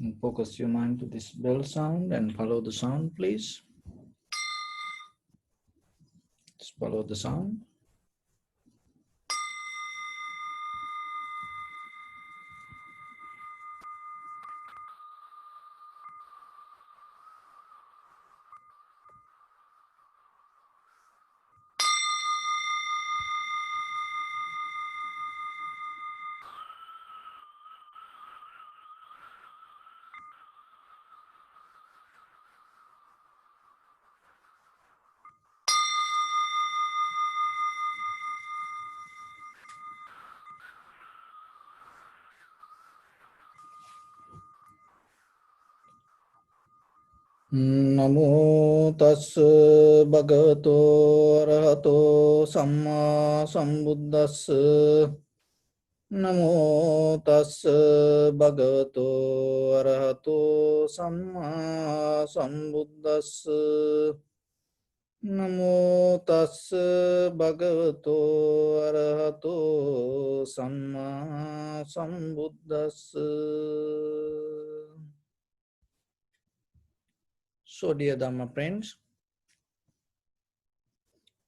And focus your mind to this bell sound and follow the sound, please. Just follow the sound. Namo tassa bhagavato arahato samma sambuddhassa. Namo tassa bhagavato arahato samma sambuddhassa. Namo tassa bhagavato arahato samma sambuddhassa. So, dear Dhamma friends,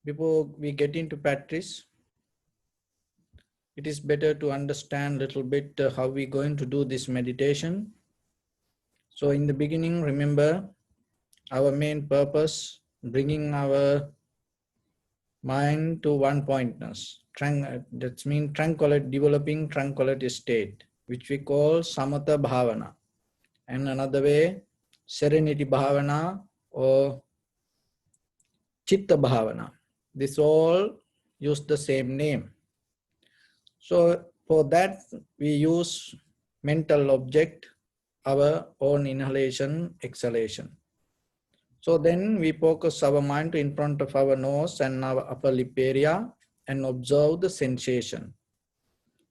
before we get into practice, it is better to understand a little bit how we're going to do this meditation. So, in the beginning, remember our main purpose, bringing our mind to one pointness. That means tranquility, developing tranquility state, which we call samatha bhavana. And another way, serenity bhavana or chitta bhavana. This all use the same name. So for that we use mental object, our own inhalation, exhalation. So then we focus our mind in front of our nose and our upper lip area and observe the sensation.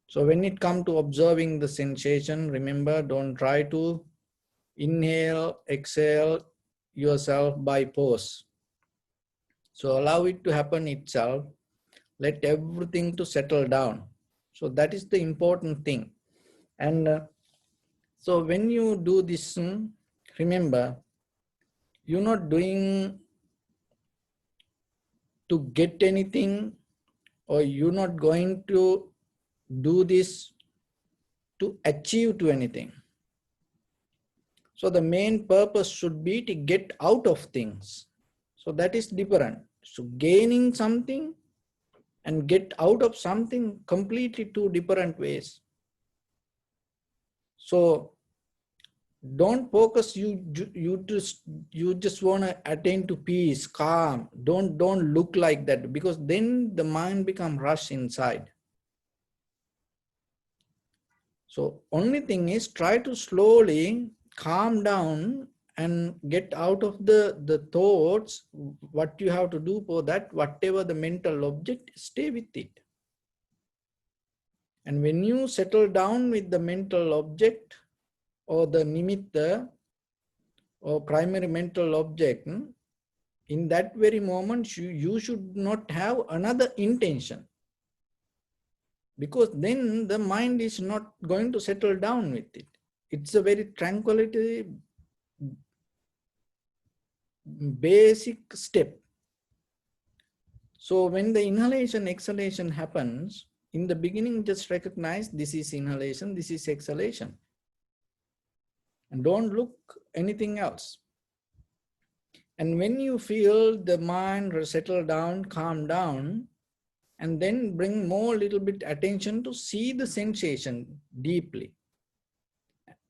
So when it comes to observing the sensation, remember, don't try to inhale, exhale yourself by pause. So allow it to happen itself. Let everything to settle down. So that is the important thing. And so when you do this, remember, you're not doing to get anything, or you're not going to do this to achieve to anything. So the main purpose should be to get out of things. So that is different. So gaining something and get out of something, completely two different ways. So don't focus, you just want to attain to peace, calm. Don't look like that, because then the mind become rush inside. So only thing is, try to slowly calm down and get out of the thoughts. What you have to do for that, whatever the mental object, stay with it. And when you settle down with the mental object or the nimitta or primary mental object, in that very moment you should not have another intention, because then the mind is not going to settle down with it. It's a very tranquility basic step. So when the inhalation, exhalation happens, in the beginning just recognize this is inhalation, this is exhalation. And don't look anything else. And when you feel the mind settle down, calm down, and then bring more little bit attention to see the sensation deeply.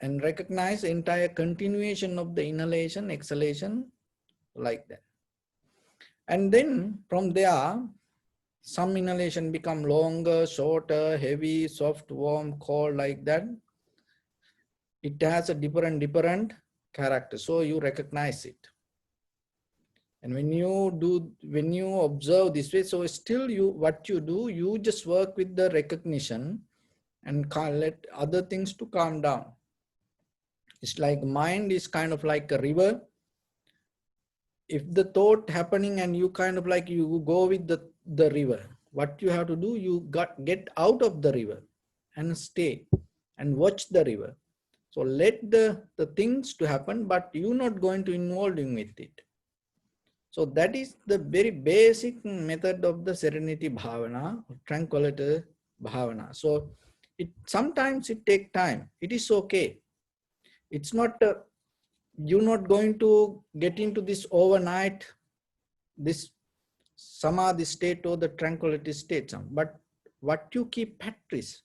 And recognize the entire continuation of the inhalation, exhalation, like that. And then from there, some inhalation become longer, shorter, heavy, soft, warm, cold, like that. It has a different character. So you recognize it. And when you observe this way, so still what you do, you just work with the recognition and can't let other things to calm down. It's like mind is kind of like a river. If the thought happening and you kind of like you go with the river, what you have to do, you get out of the river and stay and watch the river. So let the things to happen, but you're not going to involve with it. So that is the very basic method of the serenity bhavana, tranquility bhavana. So sometimes it takes time. It is okay. It's not, you're not going to get into this overnight, this samadhi state or the tranquility state. But what you keep practice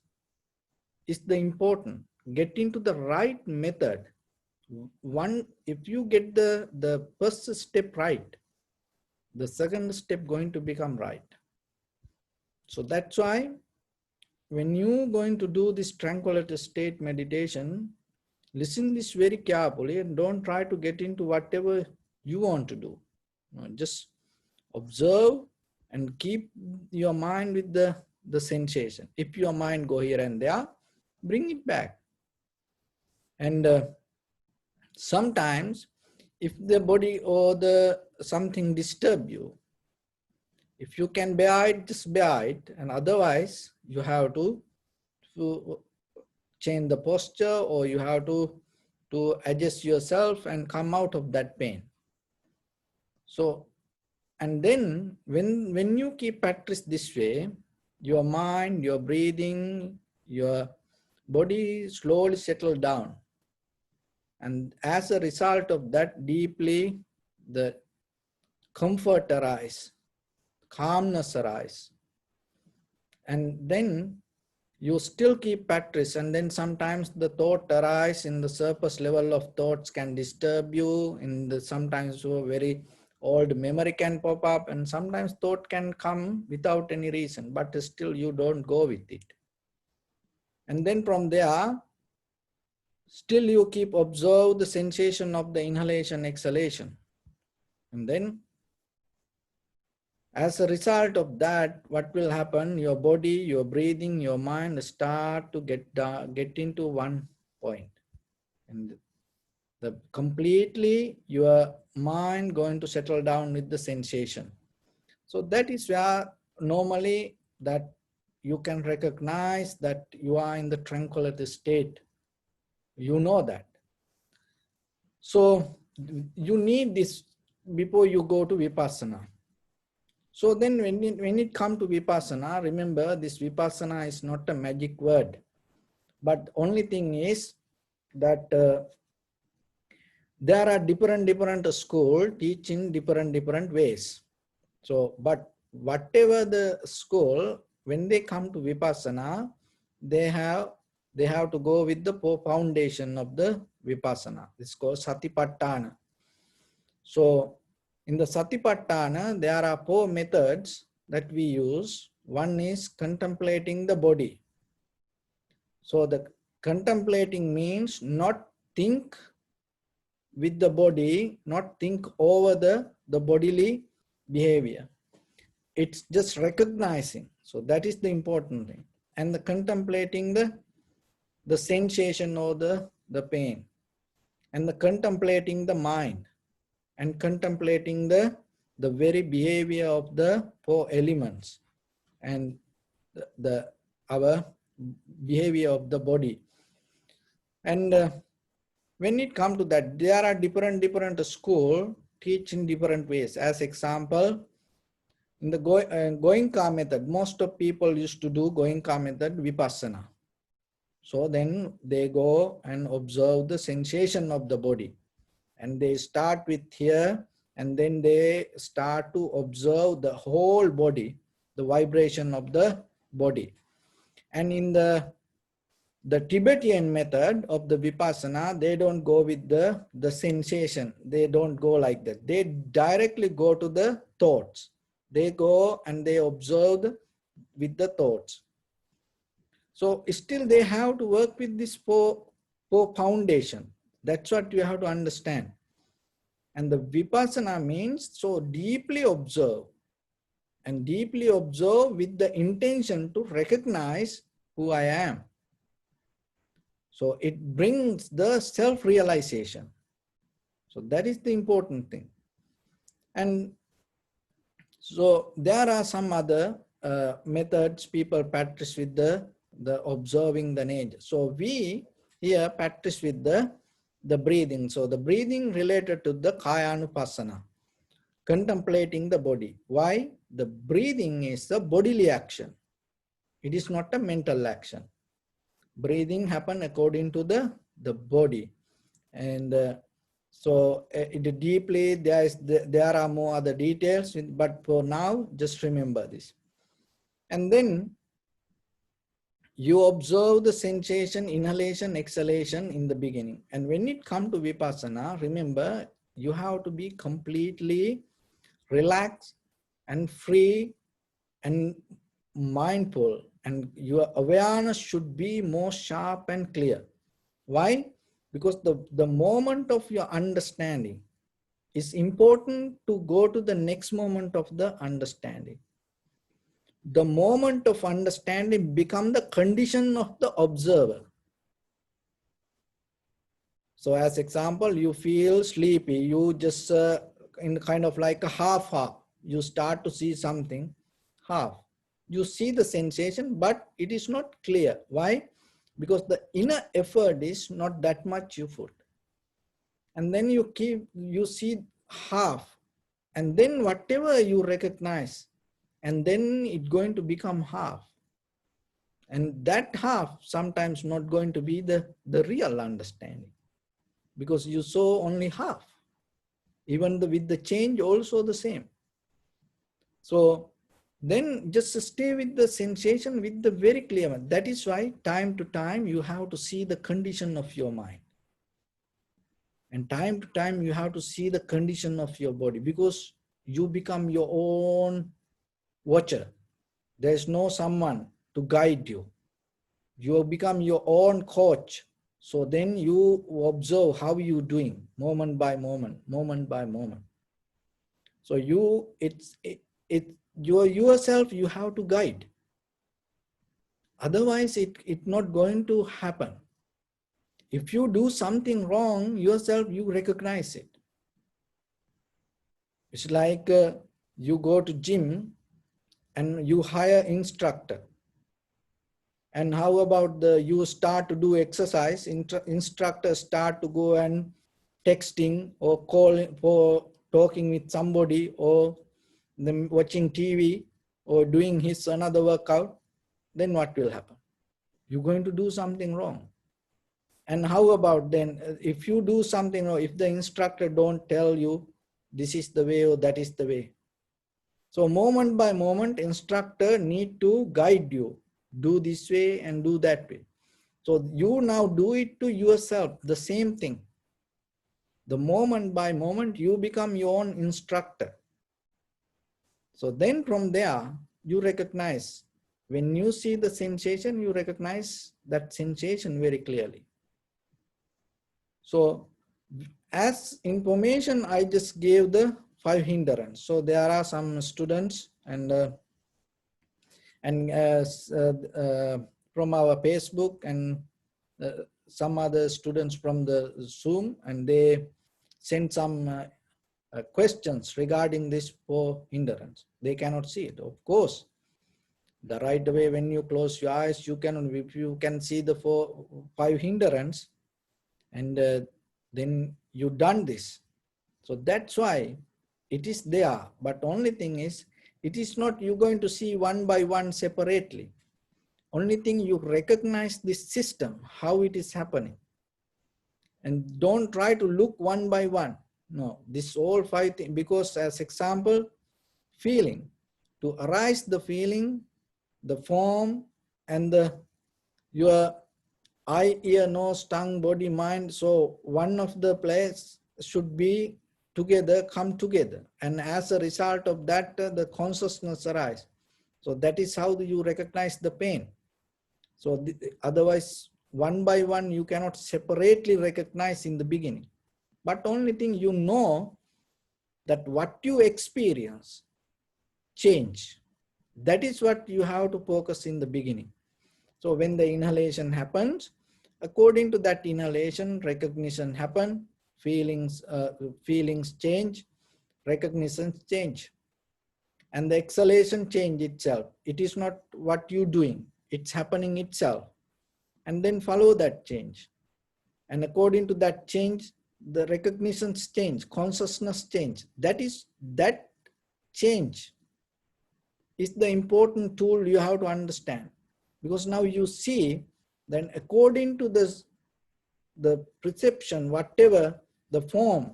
is the important. Get into the right method. One, if you get the first step right, the second step going to become right. So that's why when you going to do this tranquility state meditation, listen this very carefully and don't try to get into whatever you want to do. Just observe and keep your mind with the sensation. If your mind go here and there, bring it back. And sometimes if the body or the something disturb you, if you can bear it, just bear it, and otherwise you have to change the posture, or you have to adjust yourself and come out of that pain. So, and then when you keep practice this way, your mind, your breathing, your body slowly settle down. And as a result of that, deeply the comfort arise, calmness arise. And then you still keep practice, and then sometimes the thought arise in the surface level of thoughts can disturb you, in the sometimes very old memory can pop up, and sometimes thought can come without any reason, but still you don't go with it. And then from there, still you keep observe the sensation of the inhalation, exhalation. And then as a result of that, what will happen? Your body, your breathing, your mind start to get into one point. And the completely your mind going to settle down with the sensation. So that is where normally that you can recognize that you are in the tranquility state. You know that. So you need this before you go to vipassana. So then when it comes to vipassana, remember this vipassana is not a magic word. But only thing is that there are different schools teaching different ways. So, but whatever the school, when they come to vipassana, they have to go with the foundation of the vipassana. It's called satipatthana. So in the satipatthana, there are 4 methods that we use. One is contemplating the body. So the contemplating means not think with the body, not think over the bodily behavior. It's just recognizing. So that is the important thing. And the contemplating the sensation or the pain. And the contemplating the mind. And contemplating the very behavior of the 4 elements. And our behavior of the body. And when it comes to that, there are different schools teaching different ways. As example, in the Goenka method, most of people used to do Goenka method vipassana. So then they go and observe the sensation of the body. And they start with here, and then they start to observe the whole body, the vibration of the body. And in the Tibetan method of the vipassana, they don't go with the sensation. They don't go like that. They directly go to the thoughts. They go and they observe with the thoughts. So still they have to work with this four foundation. That's what you have to understand. And the vipassana means so deeply observe, and deeply observe with the intention to recognize who I am. So it brings the self-realization. So that is the important thing. And so there are some other methods people practice with the observing the nature. So we here practice with the breathing. So the breathing related to the Kaya Anupassana, contemplating the body. Why? The breathing is the bodily action. It is not a mental action. Breathing happen according to the body. And so deeply there are more other details, but for now, just remember this. And then you observe the sensation, inhalation, exhalation in the beginning. And when it comes to Vipassana, remember, you have to be completely relaxed and free and mindful, and your awareness should be more sharp and clear. Why? Because the moment of your understanding is important to go to the next moment of the understanding. The moment of understanding become the condition of the observer. So as example, you feel sleepy, you just in kind of like a half, you start to see something half. You see the sensation, but it is not clear. Why? Because the inner effort is not that much you put. And then you see half, and then whatever you recognize, and then it's going to become half. And that half sometimes not going to be the real understanding, because you saw only half. Even with the change also the same. So then just stay with the sensation with the very clear one. That is why time to time you have to see the condition of your mind. And time to time you have to see the condition of your body, because you become your own watcher. There's no someone to guide you. You become your own coach. So then you observe how you're doing moment by moment, moment by moment. So you yourself you have to guide. Otherwise it not going to happen. If you do something wrong yourself, you recognize it. It's like you go to gym and you hire instructor. And how about you start to do exercise, instructors start to go and texting or calling for talking with somebody, or them watching TV or doing his another workout, then what will happen? You're going to do something wrong. And how about then if you do something wrong, if the instructor don't tell you this is the way or that is the way? So moment by moment, instructor need to guide you. Do this way and do that way. So you now do it to yourself, the same thing. The moment by moment, you become your own instructor. So then from there, you recognize, when you see the sensation, you recognize that sensation very clearly. So as information, I just gave the 5 hindrances. So there are some students and from our Facebook and some other students from the Zoom, and they sent some questions regarding this 4 hindrance. They cannot see it. Of course, the right way, when you close your eyes, you can see the 5 hindrance, and then you done this. So that's why it is there. But only thing is, it is not you going to see one by one separately. Only thing, you recognize this system, how it is happening. And don't try to look one by one. No, this all 5 things, because as example, feeling, to arise the feeling, the form, and your eye, ear, nose, tongue, body, mind. So one of the place should be together, come together. And as a result of that, the consciousness arise. So that is how you recognize the pain. So otherwise, one by one, you cannot separately recognize in the beginning. But only thing, you know that what you experience change. That is what you have to focus in the beginning. So when the inhalation happens, according to that inhalation, recognition happen, feelings change, recognitions change. And the exhalation change itself. It is not what you're doing, it's happening itself. And then follow that change. And according to that change, the recognitions change, consciousness change. That change is the important tool you have to understand. Because now you see, then according to this, the perception, whatever the form,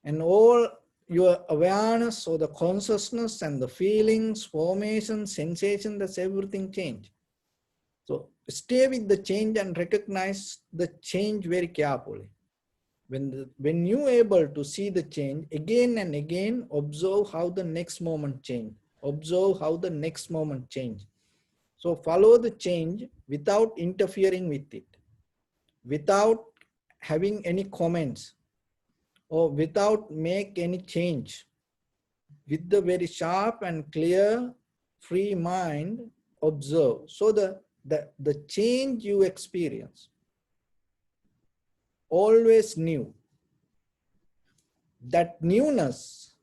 and all your awareness or the consciousness and the feelings, formation, sensation, that's everything change. So stay with the change and recognize the change very carefully. When you able to see the change again and again, observe how the next moment change. Observe how the next moment change. So follow the change without interfering with it, without having any comments, or without make any change. With the very sharp and clear, free mind, observe. So the change you experience, always new. That newness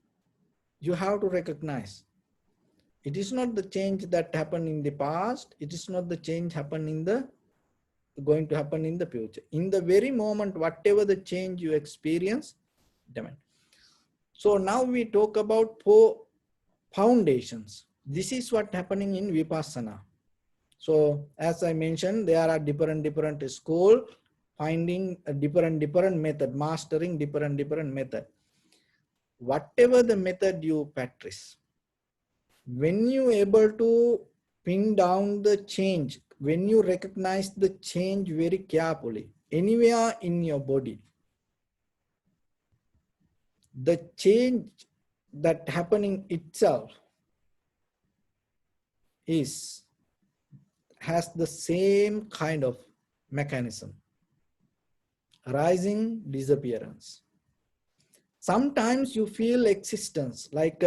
you have to recognize. It is not the change that happened in the past. It is not the change going to happen in the future. In the very moment, whatever the change you experience, demand. So now we talk about four foundations. This is what happening in Vipassana. So as I mentioned, there are different school, finding a different method, mastering different method. Whatever the method you practice, when you able to pin down the change, when you recognize the change very carefully, anywhere in your body, the change that happening itself has the same kind of mechanism, rising, disappearance. Sometimes you feel existence, like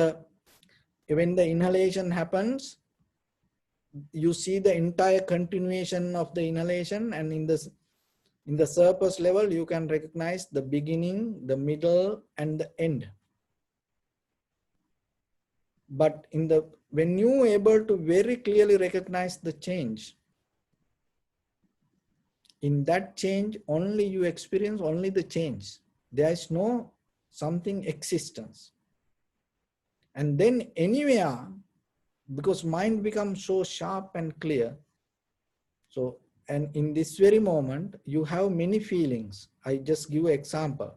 when the inhalation happens, you see the entire continuation of the inhalation, and in the surface level, you can recognize the beginning, the middle, and the end. But when you are able to very clearly recognize the change, in that change, only you experience only the change. There is no something existence. And then anywhere, because mind becomes so sharp and clear. So, and in this very moment, you have many feelings. I just give an example.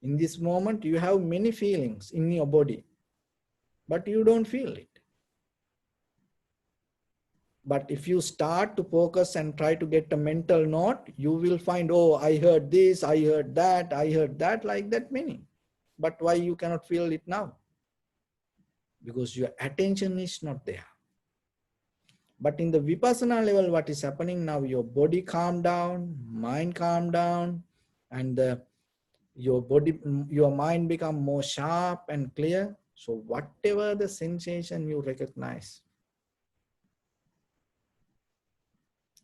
In this moment, you have many feelings in your body, but you don't feel it. But if you start to focus and try to get a mental note, you will find, oh, I heard this, I heard that, like that many. But why you cannot feel it now? Because your attention is not there. But in the Vipassana level, what is happening now, your body calm down, mind calm down, and your mind become more sharp and clear. So whatever the sensation you recognize,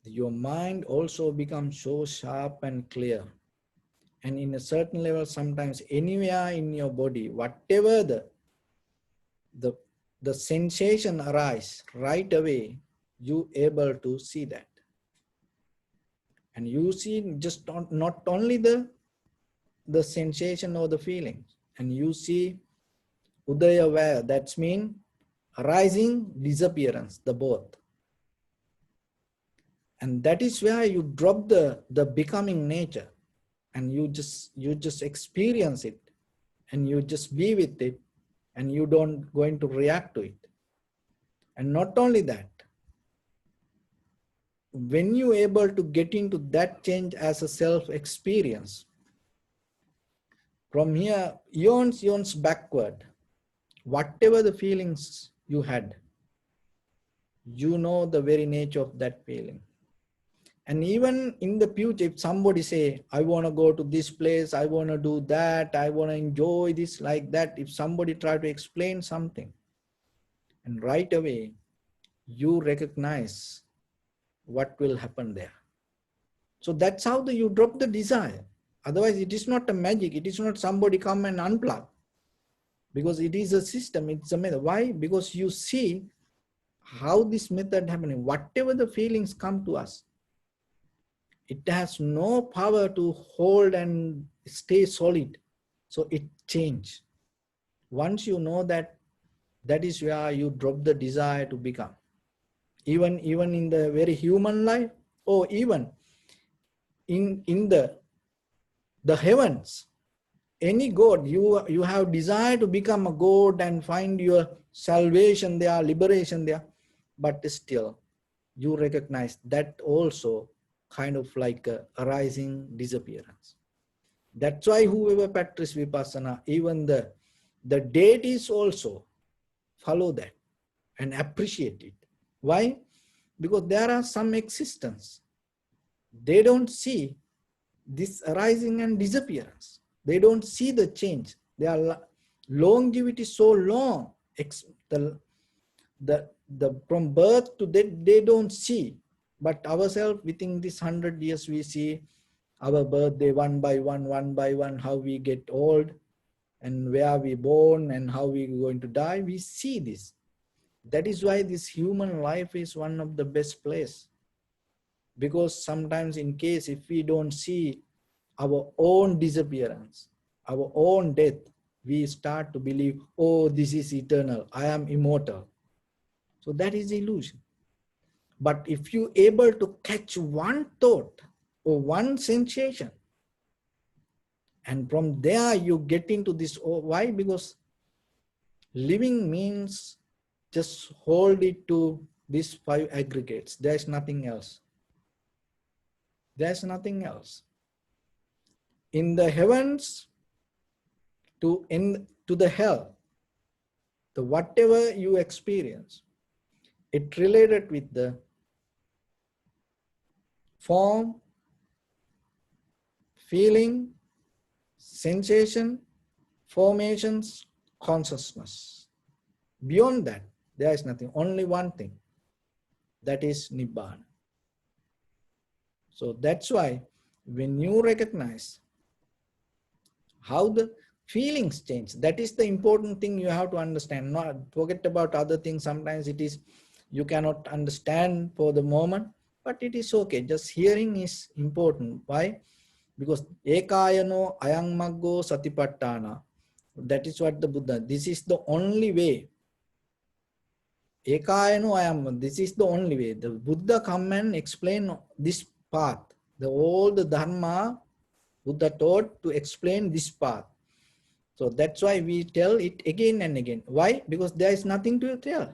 your mind also becomes so sharp and clear. And in a certain level, sometimes anywhere in your body, whatever the sensation arise right away, you able to see that. And you see just not only the sensation or the feeling, and you see Udaya where, that's mean arising, disappearance, the both. And that is where you drop the becoming nature, and you just experience it, and you just be with it, and you don't going to react to it. And not only that, when you able to get into that change as a self experience, from here eons backward, whatever the feelings you had, you know the very nature of that feeling. And even in the future, if somebody say, I want to go to this place, I want to do that, I want to enjoy this, like that, if somebody try to explain something, and right away you recognize what will happen there. So that's how you drop the desire. Otherwise, it is not a magic. It is not somebody come and unplug. Because it is a system, it's a method. Why? Because you see how this method happening. Whatever the feelings come to us, It has no power to hold and stay solid. So it changes. Once you know that, that is where you drop the desire to become. Even in the very human life, or even in the heavens, any god, you have desire to become a god and find your salvation there, liberation there, but still you recognize that also kind of like a arising disappearance. That's why whoever practice vipassana, even the deities also follow that and appreciate it. Why? Because there are some existence. They don't see this arising and disappearance. They don't see the change. Their longevity so long. The from birth to death, they don't see. But ourselves, within this 100 years, we see our birthday one by one, how we get old and where we born and how we going to die. We see this. That is why this human life is one of the best place. Because sometimes in case if we don't see our own disappearance, our own death, we start to believe, oh, this is eternal, I am immortal. So that is illusion. But if you able to catch one thought or one sensation, and from there you get into this, oh, why? Because living means just hold it to these 5 aggregates. There's nothing else. There's nothing else. In the heavens to the hell, the whatever you experience, it related with the form, feeling, sensation, formations, consciousness. Beyond that, there is nothing. Only one thing. That is Nibbana. So that's why when you recognize how the feelings change, that is the important thing you have to understand. Not forget about other things. Sometimes it is you cannot understand for the moment, but it is okay. Just hearing is important. Why? Because ekayano ayang maggo satipattana. That is what the Buddha. This is the only way. Ekayano ayam. This is the only way. The Buddha come and explain this path. All the Dhamma Buddha taught to explain this path. So that's why we tell it again and again. Why? Because there is nothing to tell.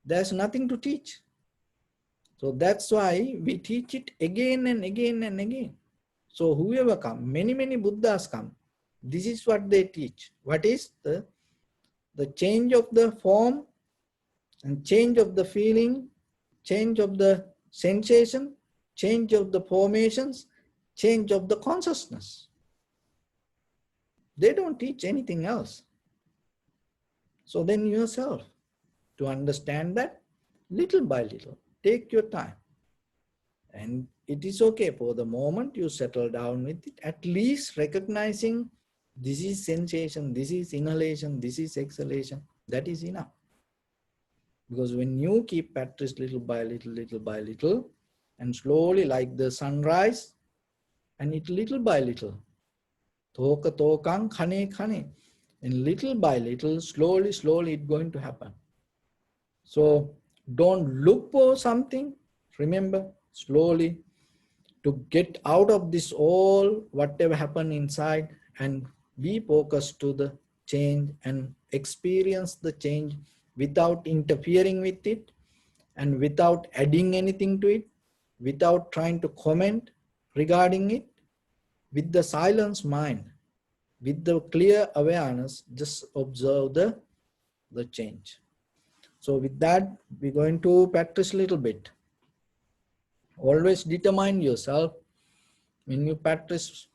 There's nothing to teach. So that's why we teach it again and again and again. So whoever come, many Buddhas come, this is what they teach. What is the change of the form and change of the feeling, change of the sensation, change of the formations, change of the consciousness. They don't teach anything else. So then yourself, to understand that, little by little, take your time. And it is okay for the moment you settle down with it, at least recognizing this is sensation, this is inhalation, this is exhalation. That is enough. Because when you keep practice little by little, and slowly like the sunrise, and it little by little, toka tokang khane, and little by little, slowly it's going to happen. So don't look for something. Remember, slowly to get out of this all, whatever happened inside, and be focused to the change and experience the change without interfering with it and without adding anything to it, without trying to comment regarding it, with the silence mind, with the clear awareness, just observe the change. So with that, we're going to practice a little bit. Always determine yourself. When you practice,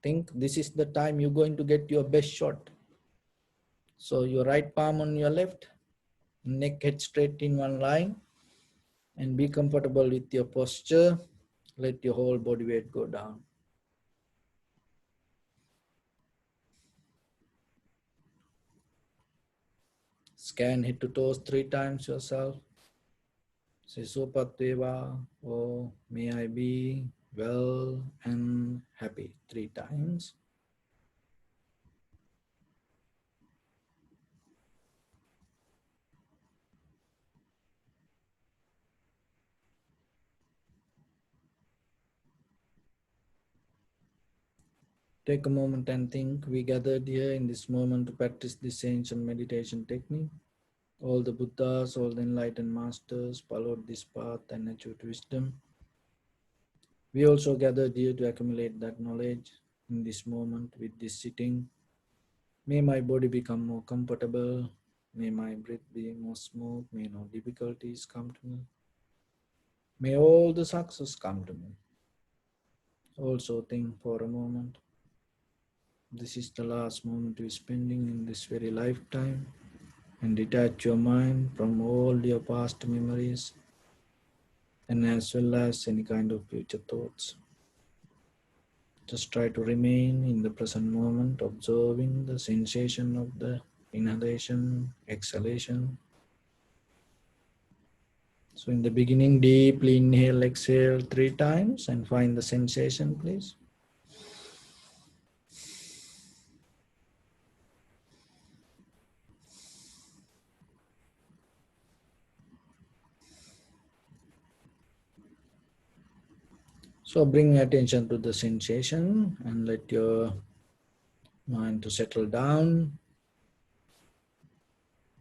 think this is the time you're going to get your best shot. So your right palm on your left, neck head straight in one line, and be comfortable with your posture. Let your whole body weight go down. Scan head to toes 3 times yourself. Say Sopatveva, oh, may I be well and happy 3 times. Take a moment and think. We gathered here in this moment to practice this ancient meditation technique. All the Buddhas, all the enlightened masters followed this path and achieved wisdom. We also gathered here to accumulate that knowledge in this moment with this sitting. May my body become more comfortable. May my breath be more smooth. May no difficulties come to me. May all the success come to me. Also think for a moment. This is the last moment you're spending in this very lifetime, and detach your mind from all your past memories and as well as any kind of future thoughts. Just try to remain in the present moment, observing the sensation of the inhalation, exhalation. So in the beginning, deeply inhale, exhale 3 times and find the sensation, please. So bring attention to the sensation and let your mind to settle down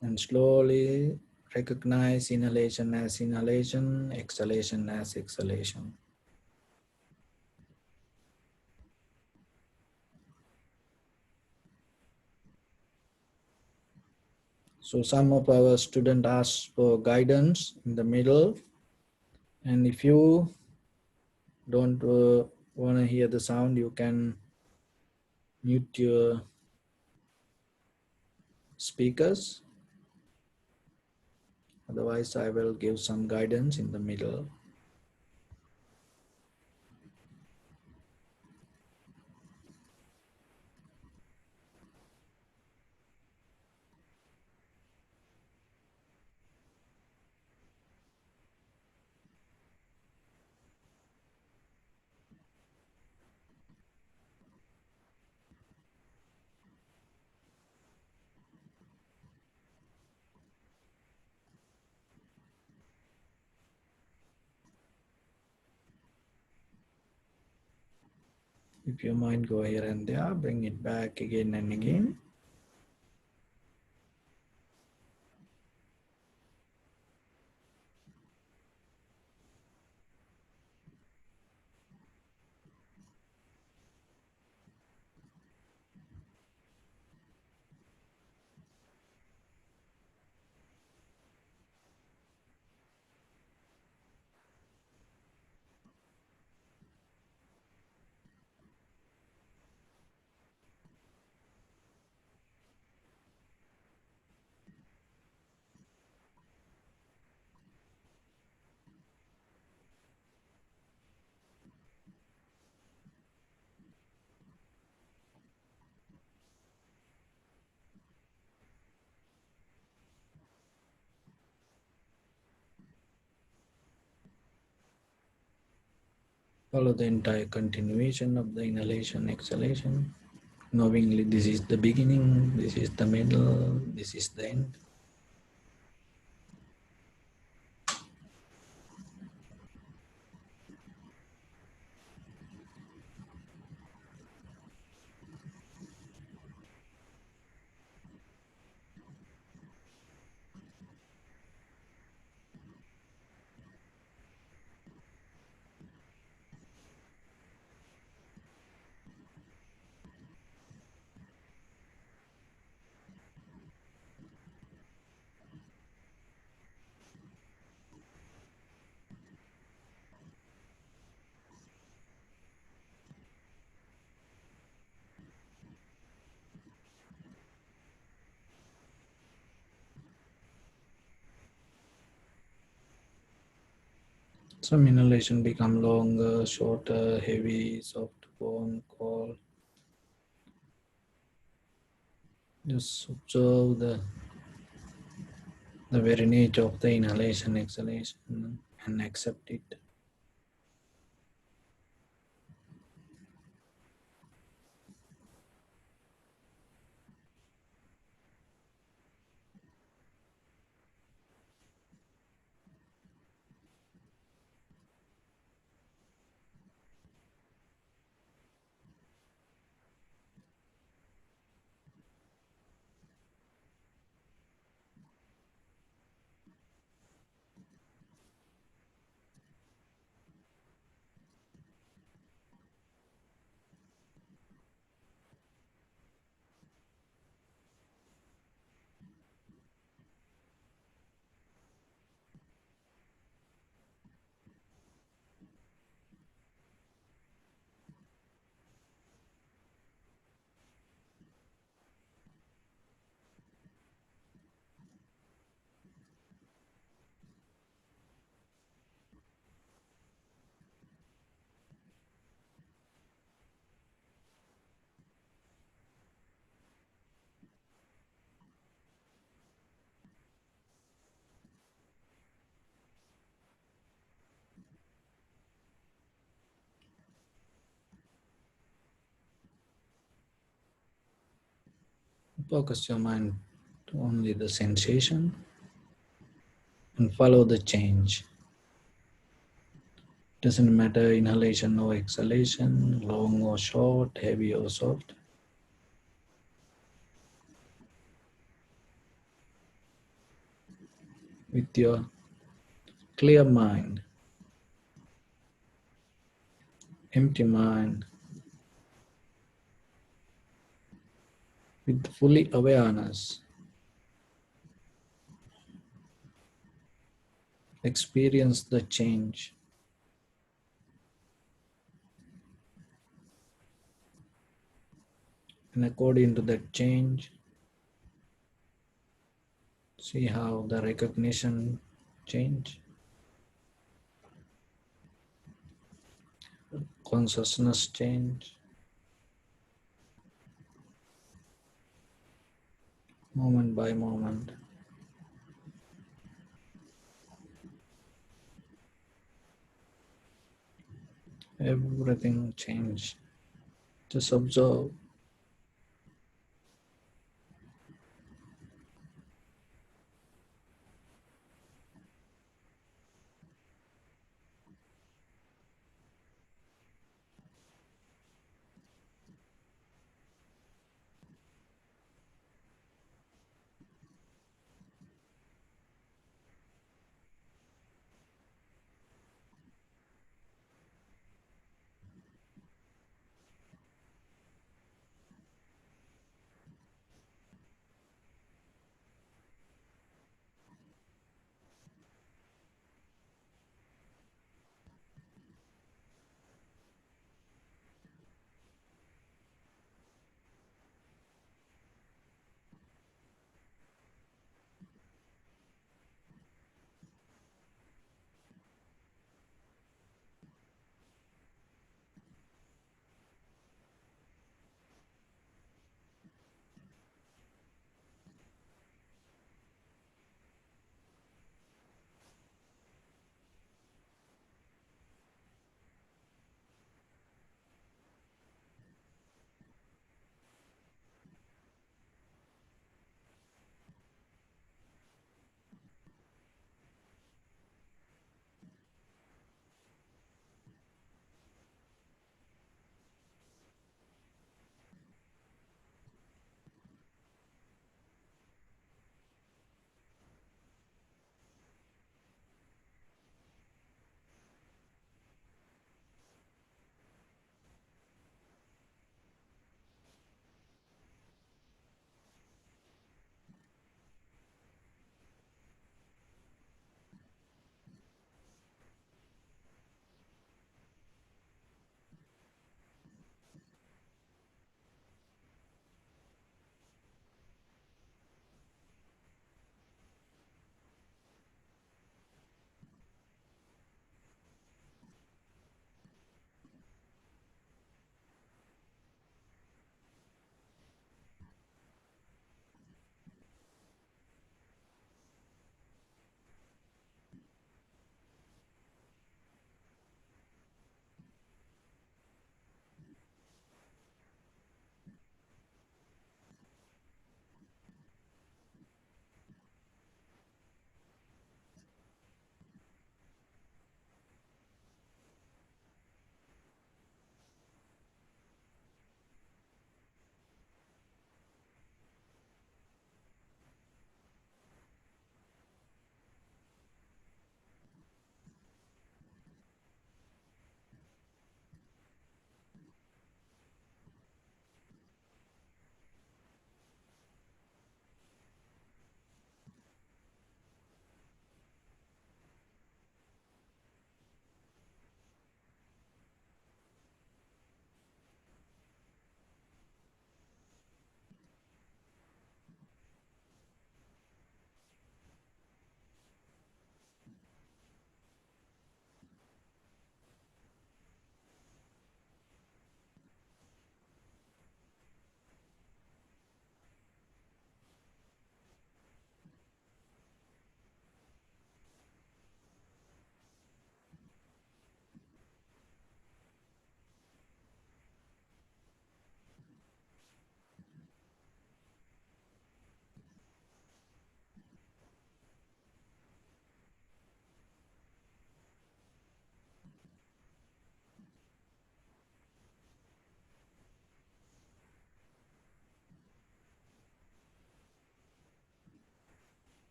and slowly recognize inhalation as inhalation, exhalation as exhalation. So some of our students ask for guidance in the middle, and if you don't want to hear the sound, you can mute your speakers. Otherwise, I will give some guidance in the middle. If your mind go here and there, bring it back again and again. Follow the entire continuation of the inhalation, exhalation, knowingly this is the beginning, this is the middle, this is the end. Some inhalation become longer, shorter, heavy, soft phone call. Just observe the very nature of the inhalation, exhalation, and accept it. Focus your mind to only the sensation and follow the change. Doesn't matter inhalation or exhalation, long or short, heavy or soft. With your clear mind, empty mind, with fully awareness, experience the change. And according to that change, see how the recognition change, consciousness change, moment by moment. Everything change. Just observe.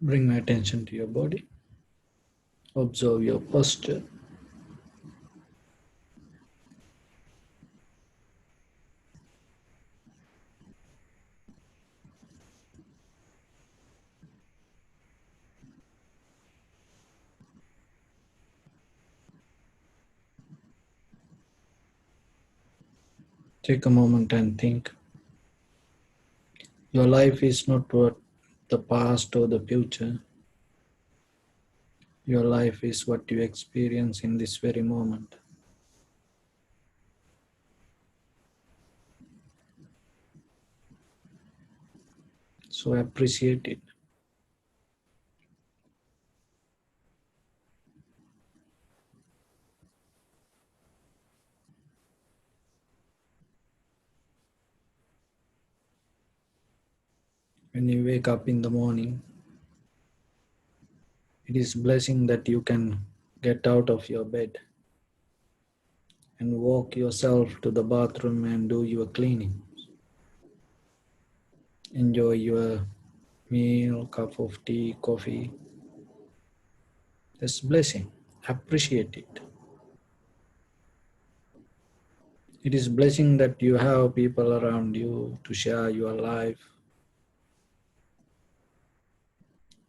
Bring my attention to your body. Observe your posture. Take a moment and think. Your life is not what the past or the future. Your life is what you experience in this very moment. So appreciate it. When you wake up in the morning, it is a blessing that you can get out of your bed and walk yourself to the bathroom and do your cleaning. Enjoy your meal, cup of tea, coffee. It's a blessing. Appreciate it. It is a blessing that you have people around you to share your life.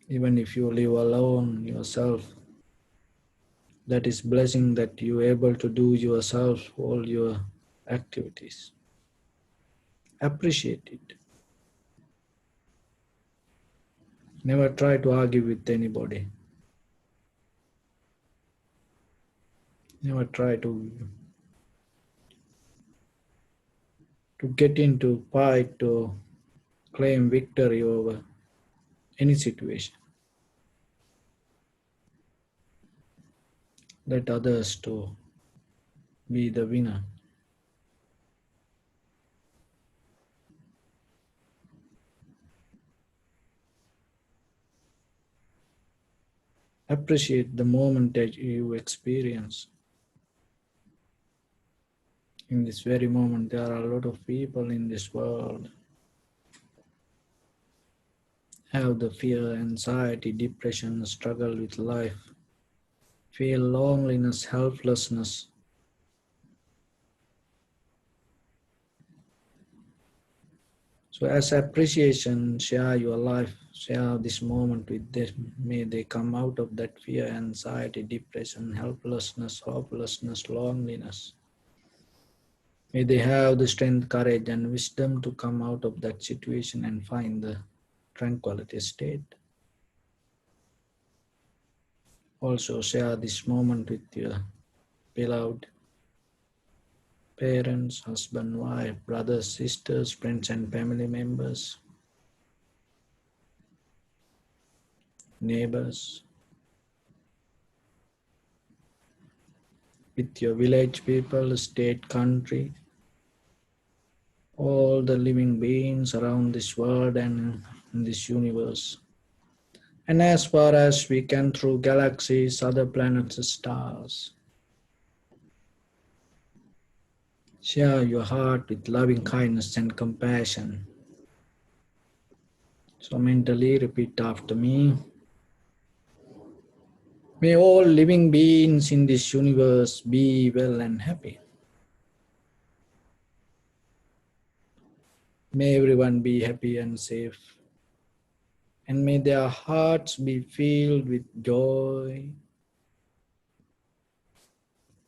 Even if you live alone yourself, that is blessing that you are able to do yourself all your activities. Appreciate it. Never try to argue with anybody. Never try to get into fight to claim victory over any situation. Let others to be the winner. Appreciate the moment that you experience. In this very moment, there are a lot of people in this world have the fear, anxiety, depression, struggle with life, feel loneliness, helplessness. So as appreciation, share your life, share this moment with them. May they come out of that fear, anxiety, depression, helplessness, hopelessness, loneliness. May they have the strength, courage and wisdom to come out of that situation and find the tranquility state. Also share this moment with your beloved parents, husband, wife, brothers, sisters, friends and family members, neighbors, with your village people, state, country, all the living beings around this world and in this universe. And as far as we can through galaxies, other planets, stars. Share your heart with loving kindness and compassion. So mentally repeat after me. May all living beings in this universe be well and happy. May everyone be happy and safe. And may their hearts be filled with joy.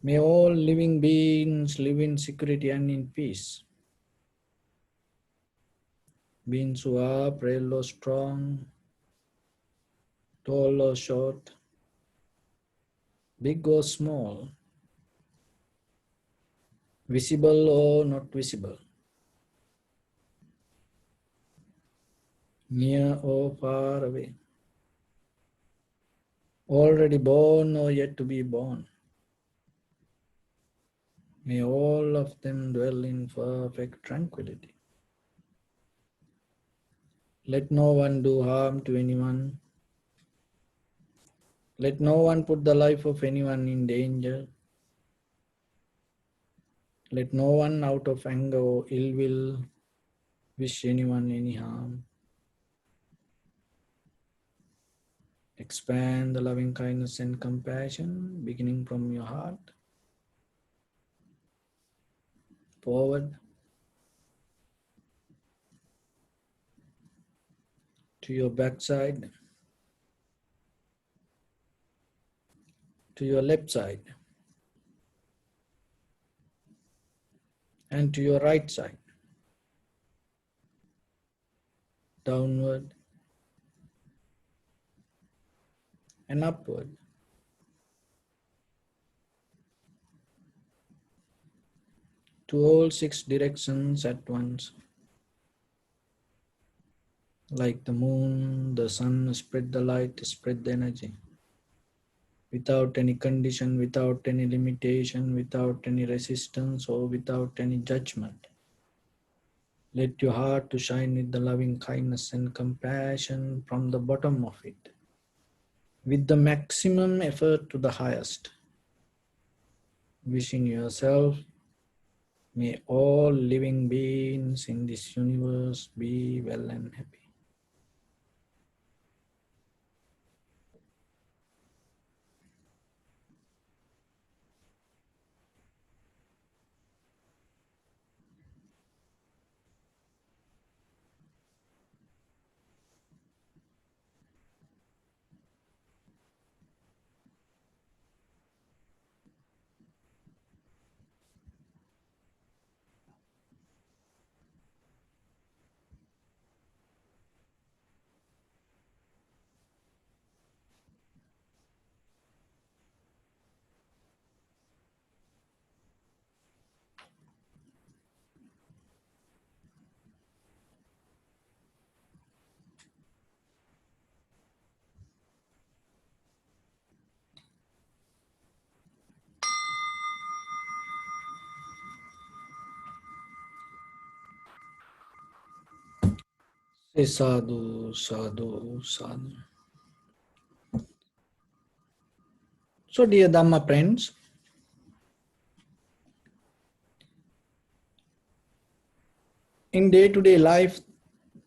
May all living beings live in security and in peace. Beings who are frail or strong, tall or short, big or small, visible or not visible, near or far away, already born or yet to be born. May all of them dwell in perfect tranquility. Let no one do harm to anyone. Let no one put the life of anyone in danger. Let no one out of anger or ill will wish anyone any harm. Expand the loving kindness and compassion beginning from your heart, forward to your backside, to your left side, and to your right side, downward and upward. To all 6 directions at once. Like the moon, the sun, spread the light, spread the energy. Without any condition, without any limitation, without any resistance, or without any judgment. Let your heart to shine with the loving kindness and compassion from the bottom of it, with the maximum effort to the highest. Wishing yourself, may all living beings in this universe be well and happy. Say sadhu, sadhu, sadhu. So dear Dhamma friends, in day-to-day life,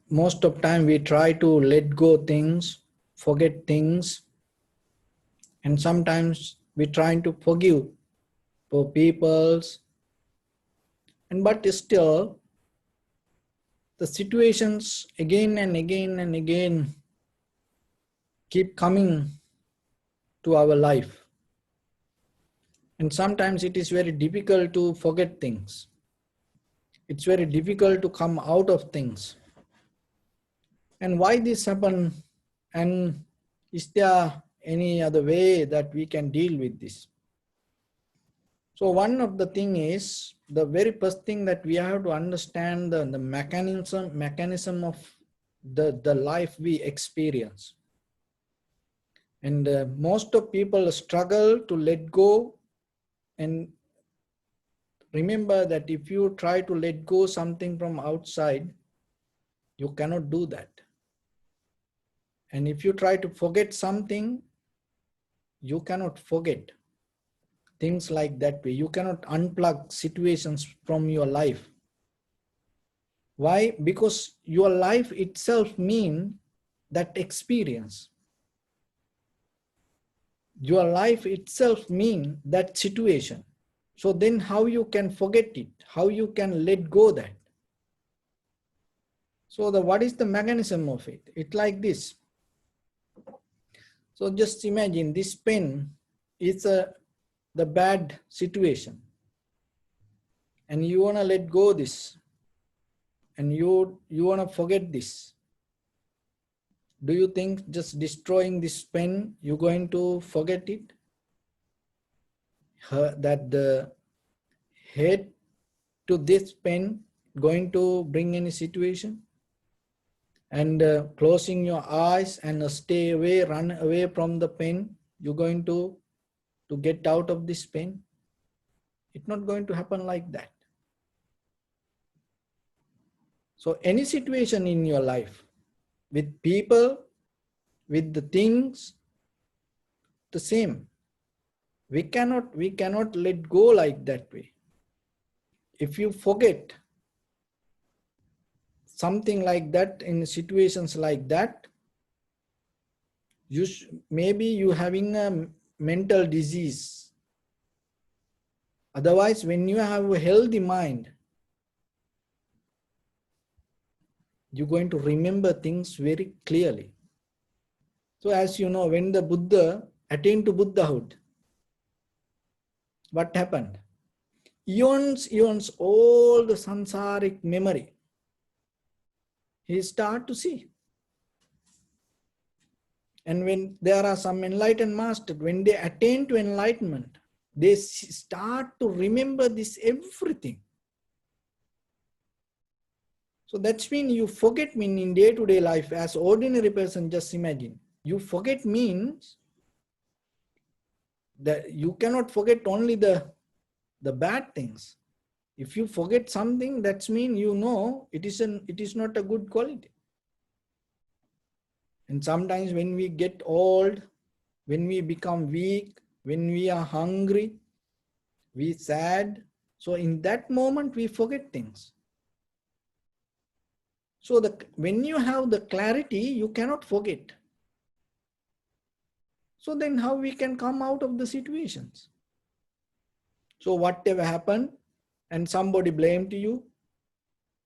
most of time we try to let go things, forget things, and sometimes we try to forgive for peoples, and but still the situations again and again and again keep coming to our life. And sometimes it is very difficult to forget things. It's very difficult to come out of things. And why this happen? And is there any other way that we can deal with this? So one of the thing is, the very first thing that we have to understand the mechanism of the life we experience. And most of people struggle to let go. And remember that if you try to let go something from outside, you cannot do that. And if you try to forget something, you cannot forget things like that way. You cannot unplug situations from your life. Why? Because your life itself means that experience. Your life itself means that situation. So then how you can forget it? How you can let go that? So what is the mechanism of it? It's like this. So just imagine this pen is the bad situation. And you want to let go this. And you want to forget this. Do you think just destroying this pen, you're going to forget it? That the head to this pen going to bring any situation? And closing your eyes and stay away, run away from the pen, you're going to get out of this pen? It's not going to happen like that. So any situation in your life, with people, with the things, the same. We cannot let go like that way. If you forget something like that in situations like that, maybe you having a mental disease. Otherwise, when you have a healthy mind, you're going to remember things very clearly. So as you know, when the Buddha attained to Buddhahood, what happened? Eons, all the sansaric memory, he start to see. And when there are some enlightened masters, when they attain to enlightenment, they start to remember this everything. So that's mean you forget mean in day-to-day life as ordinary person, just imagine. You forget means that you cannot forget only the bad things. If you forget something, that's mean you know it is not a good quality. And sometimes when we get old, when we become weak, when we are hungry, we sad. So in that moment we forget things. So when you have the clarity, you cannot forget. So then how we can come out of the situations? So whatever happened and somebody blamed you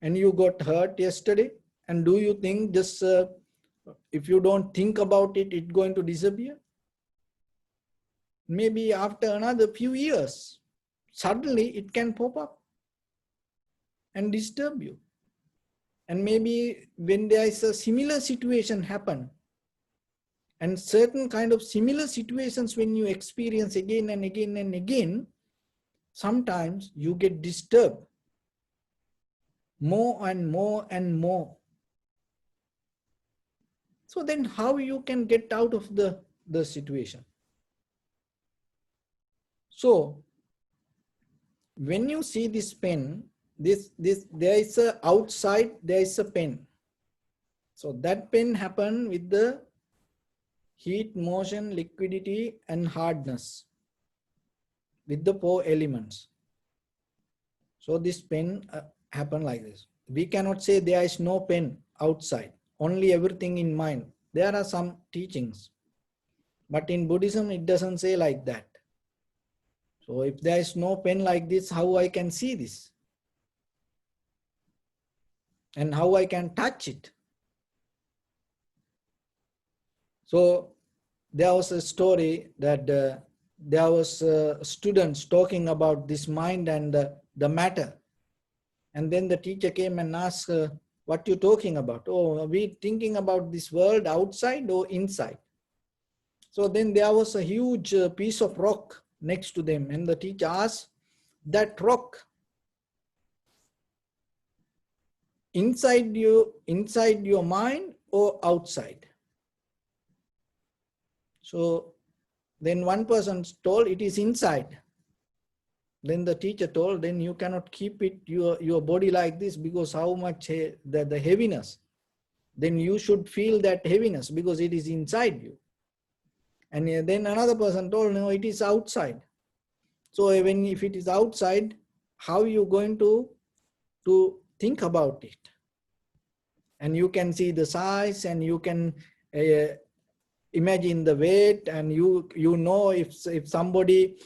and you got hurt yesterday, and do you think just if you don't think about it, it's going to disappear? Maybe after another few years, suddenly it can pop up and disturb you. And maybe when there is a similar situation happen, and certain kind of similar situations when you experience again and again and again, sometimes you get disturbed more and more and more. So then how you can get out of the situation? So when you see this pen, there is a outside, there is a pen. So that pen happen with the heat, motion, liquidity, and hardness, with the 4 elements. So this pen happen like this. We cannot say there is no pen outside, only everything in mind. There are some teachings, but in Buddhism it doesn't say like that. So if there is no pen like this, how I can see this? And how I can touch it? So there was a story that there was students talking about this mind and the matter. And then the teacher came and asked, what you talking about? Oh, are we thinking about this world outside or inside? So then there was a huge piece of rock next to them. And the teacher asked, that rock inside your mind or outside? So then one person told it is inside. Then the teacher told, then you cannot keep it your body like this, because how much the heaviness. Then you should feel that heaviness because it is inside you. And then another person told, no, it is outside. So if it is outside, how are you going to think about it? And you can see the size, and you can imagine the weight, and you know if somebody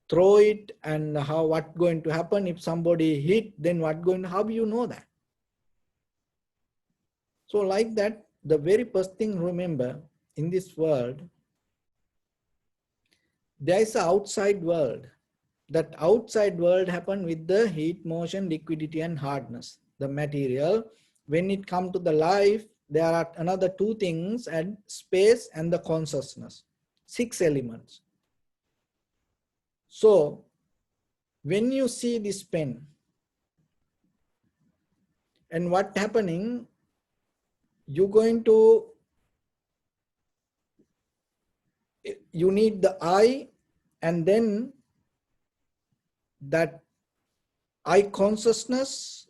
throw it, and what going to happen if somebody hit, then how you know that? So like that, the very first thing, remember, in this world, there is an outside world. That outside world happen with the heat, motion, liquidity, and hardness, the material. When it comes to the life, there are another 2 things, and space and the consciousness, 6 elements. So when you see this pen, and what happening, you need the eye, and then that eye consciousness,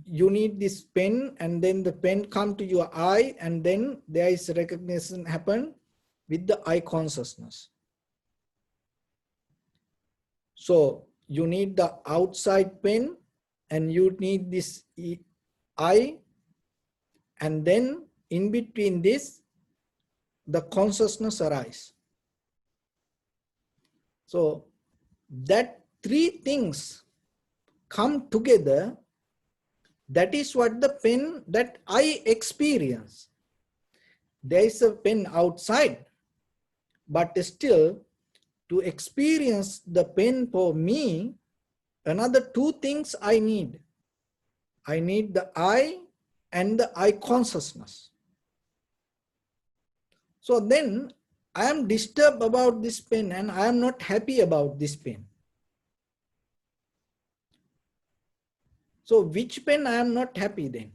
you need this pen, and then the pen come to your eye, and then there is recognition happen with the eye consciousness. So you need the outside pen, and you need this eye, and then in between this, the consciousness arise. So that three things come together, that is what the pain that I experience. There is a pain outside, but still to experience the pain for me, another two things I need. I need the I and the I consciousness. So then I am disturbed about this pain and I am not happy about this pain. So which pain I am not happy then?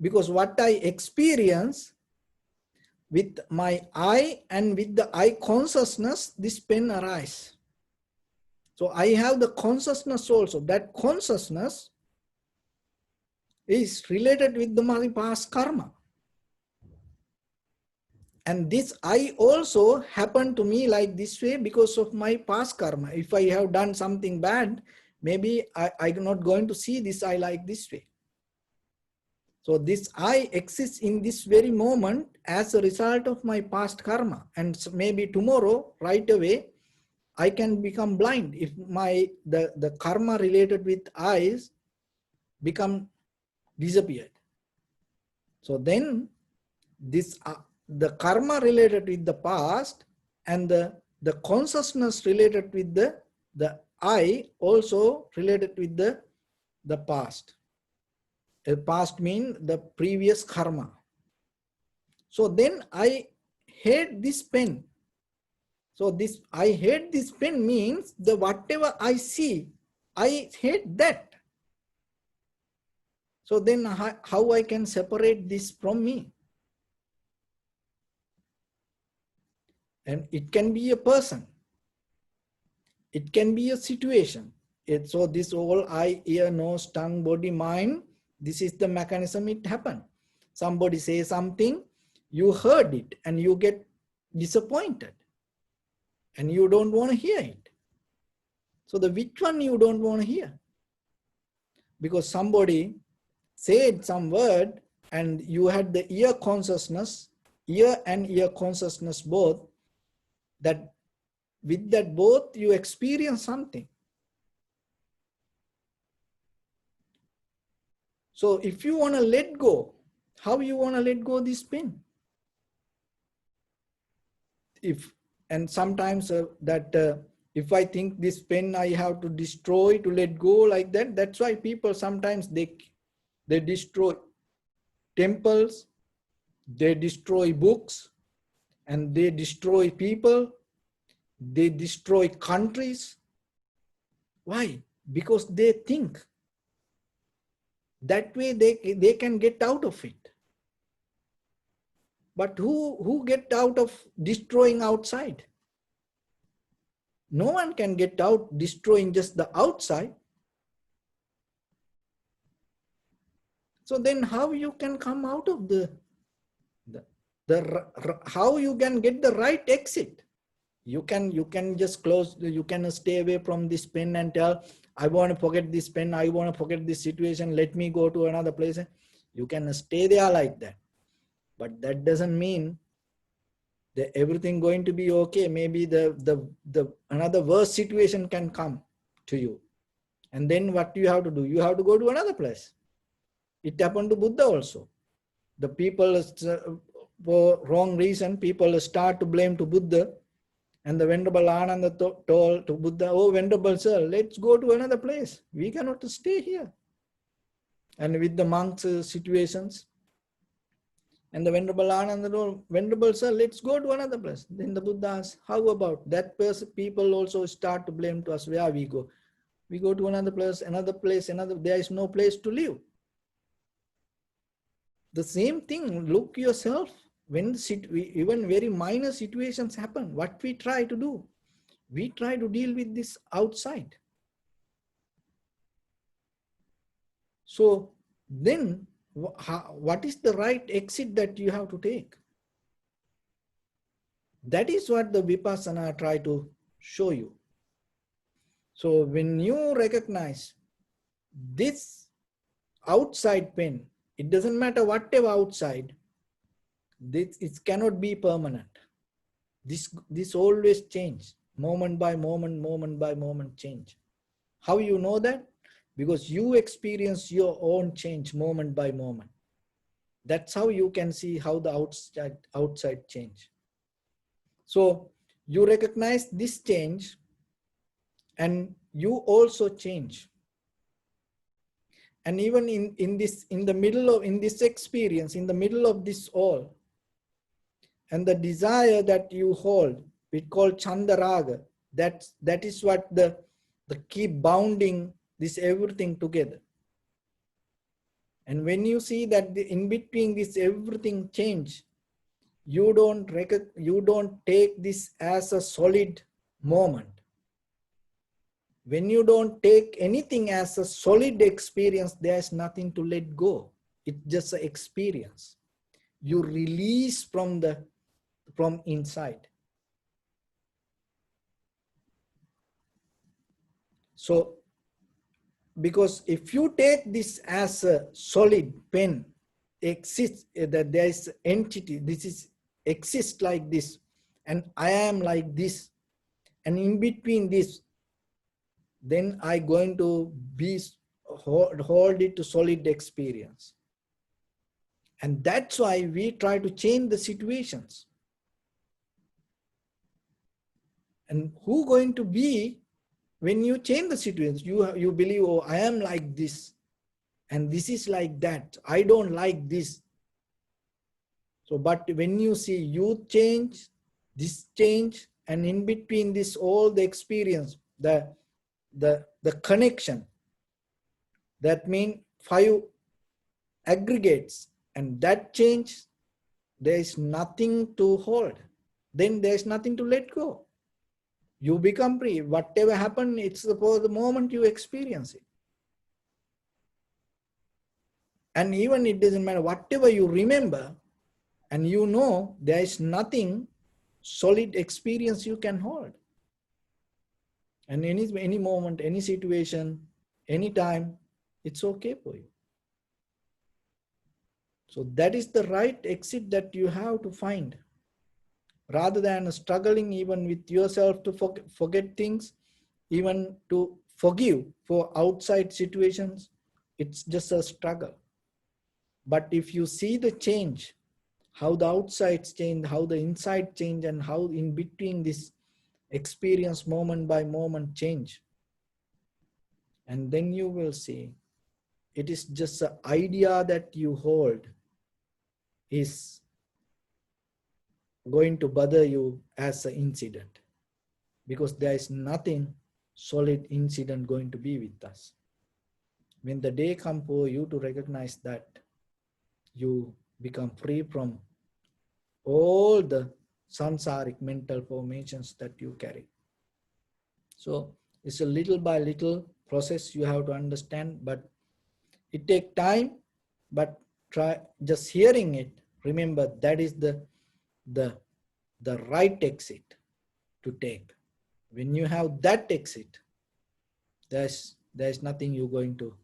Because what I experience with my I and with the I consciousness, this pain arises. So I have the consciousness also. That consciousness is related with my past karma. And this I also happened to me like this way because of my past karma. If I have done something bad, maybe I'm not going to see this I like this way. So this I exists in this very moment as a result of my past karma. And maybe tomorrow, right away, I can become blind if the karma related with eyes become disappeared. So then this the karma related with the past and the consciousness related with the I also related with the past. The past means the previous karma. So then I hate this pen. So this I hate this pen means the whatever I see, I hate that. So then how I can separate this from me? And it can be a person. It can be a situation. So this all eye, ear, nose, tongue, body, mind, this is the mechanism it happened. Somebody says something, you heard it and you get disappointed and you don't want to hear it. So the which one you don't want to hear? Because somebody said some word and you had the ear consciousness, ear and ear consciousness both, that with that both you experience something. So if you want to let go, how you want to let go this pain? And sometimes if I think this pen I have to destroy to let go like that, that's why people sometimes they destroy temples, they destroy books, and they destroy people, they destroy countries. Why? Because they think that way they can get out of it. But who get out of destroying outside? No one can get out destroying just the outside. So then how you can come out of how you can get the right exit? You can just close, you can stay away from this pen and tell, I want to forget this pen, I want to forget this situation, let me go to another place. You can stay there like that. But that doesn't mean that everything going to be okay. Maybe the another worse situation can come to you. And then what you have to do? You have to go to another place. It happened to Buddha also. The people, for wrong reason, people start to blame to Buddha. And the Venerable Ananda told to Buddha, oh, Venerable Sir, let's go to another place. We cannot stay here. And with the monks' situations, and the Venerable Ananda told, Venerable Sir, let's go to another place. Then the Buddha asked, how about that person? People also start to blame to us. Where we go? We go to another place, there is no place to live. The same thing, look yourself. When even very minor situations happen, what we try to do? We try to deal with this outside. So then what is the right exit that you have to take? That is what the Vipassana try to show you. So when you recognize this outside pain, it doesn't matter whatever outside, It cannot be permanent. This always change, moment by moment, moment by moment change. How you know that? Because you experience your own change moment by moment. That's how you can see how the outside change. So you recognize this change and you also change. And even in this experience, in the middle of this all, and the desire that you hold, we call Chandaraga, that is what the keep bounding this everything together. And when you see that in between this everything change, you don't take this as a solid moment. When you don't take anything as a solid experience, there's nothing to let go. It's just an experience. You release from inside. So, because if you take this as a solid pen, exists, that there is entity, exists like this, and I am like this, and in between this, then I going to hold it to solid experience. And that's why we try to change the situations. And who going to be when you change the situations? You believe, oh, I am like this, and this is like that. I don't like this. So, but when you see you change, this change, and in between this, all the experience, the connection, that means 5 aggregates, and that change, there is nothing to hold. Then there is nothing to let go. You become free. Whatever happened, it's for the moment you experience it. And even it doesn't matter, whatever you remember, and you know there is nothing solid experience you can hold. And any moment, any situation, any time, it's okay for you. So that is the right exit that you have to find. Rather than struggling even with yourself to forget things, even to forgive for outside situations, it's just a struggle. But if you see the change, how the outsides change, how the inside change, and how in between this experience moment by moment change, and then you will see it is just an idea that you hold is going to bother you as an incident, because there is nothing solid incident going to be with us. When the day comes for you to recognize that, you become free from all the samsaric mental formations that you carry. So it's a little by little process you have to understand, but it takes time. But try just hearing it. Remember, that is the right exit to take. When you have that exit, there's nothing you're going to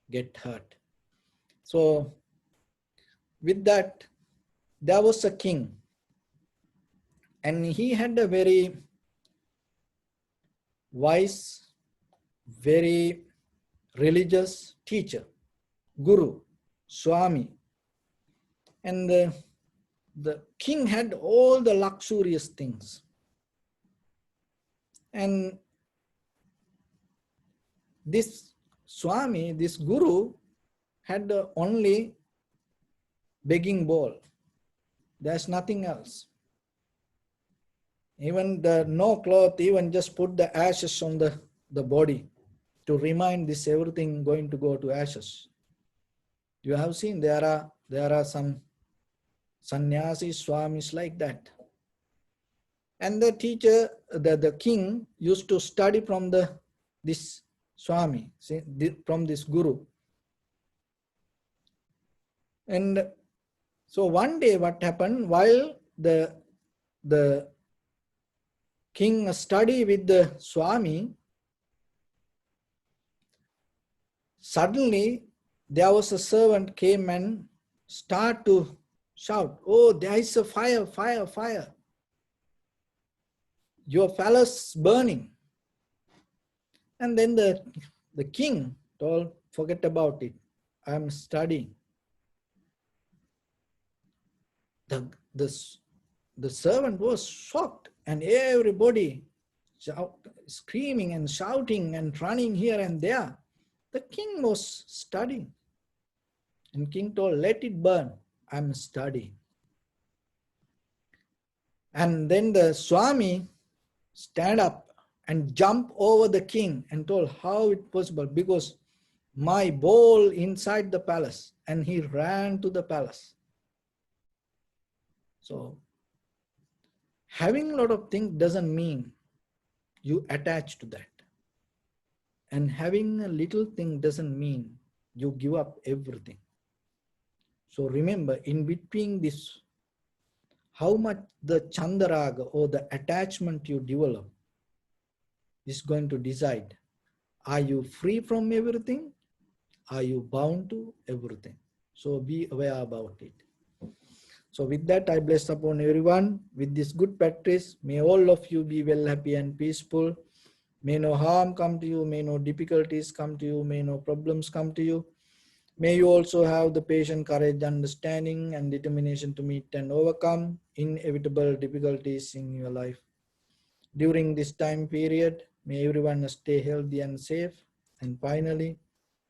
get hurt. So with that, there was a king, and he had a very wise, very religious teacher, guru, swami. And the king had all the luxurious things. And this swami, this guru, had only begging bowl. There's nothing else. Even no cloth, even just put the ashes on the body to remind this everything going to go to ashes. You have seen there are some sannyasis, swamis like that. And the teacher, the king used to study from this swami, from this guru. And so one day what happened, while the king studied with the swami, suddenly there was a servant came and start to shout, oh, there is a fire, fire, fire. Your palace burning. And then the king told, forget about it. I'm studying. The, the, the servant was shocked, and everybody screaming and shouting and running here and there. The king was studying. And king told, let it burn. I'm studying. And then the Swami stand up and jump over the king and told how it possible, because my bowl inside the palace, and he ran to the palace. So having a lot of things doesn't mean you attach to that, and having a little thing doesn't mean you give up everything. So remember, in between this, how much the chandaraga or the attachment you develop is going to decide, are you free from everything? Are you bound to everything? So be aware about it. So with that, I bless upon everyone with this good practice. May all of you be well, happy and peaceful. May no harm come to you. May no difficulties come to you. May no problems come to you. May you also have the patience, courage, understanding and determination to meet and overcome inevitable difficulties in your life. During this time period, may everyone stay healthy and safe. And finally,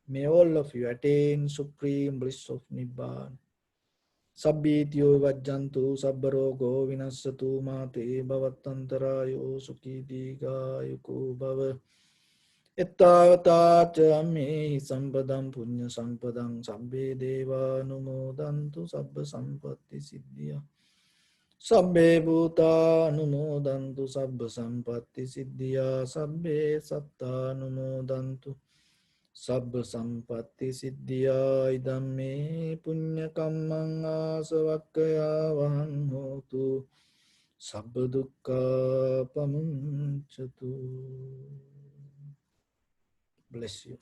may all of you attain supreme bliss of Nibbana. Sabbityo vajjantu sabbarogo vinassatu mate bhavattantarayo sukhi dīghāyuko bhava. Ittavata ca me sampadam punya sampadam sabbe deva anumodantu sabba sampatti siddhya. Sabbe bhuta anumodantu sabba sampatti siddhya. Sabbe satta anumodantu sabba sampatti siddhya. Idam me punya kammang asavakkaya vahan hotu. Sabba dukkha pamunchatu. Bless you.